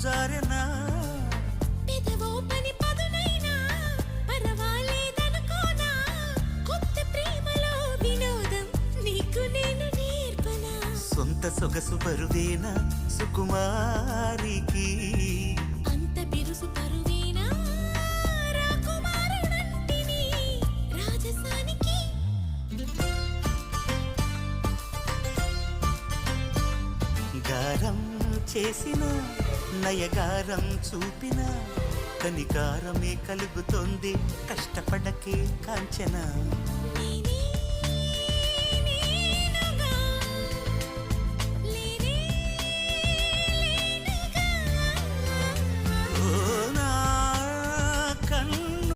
జారెనా పెదవో పని పదునైనా పరవాలేదనుకోనా కొత్త ప్రేమలో వినోదం నీకు నేను నేర్పనా సొంత సొగసు బరువేనా సుకుమారికి అంత బిరుసు పరువేనా రాకుమారుడంటిని రాజసానికి గారం చేసిన నయగారం చూపిన కనికారమే కలుగుతోంది కష్టపడకే కాంచన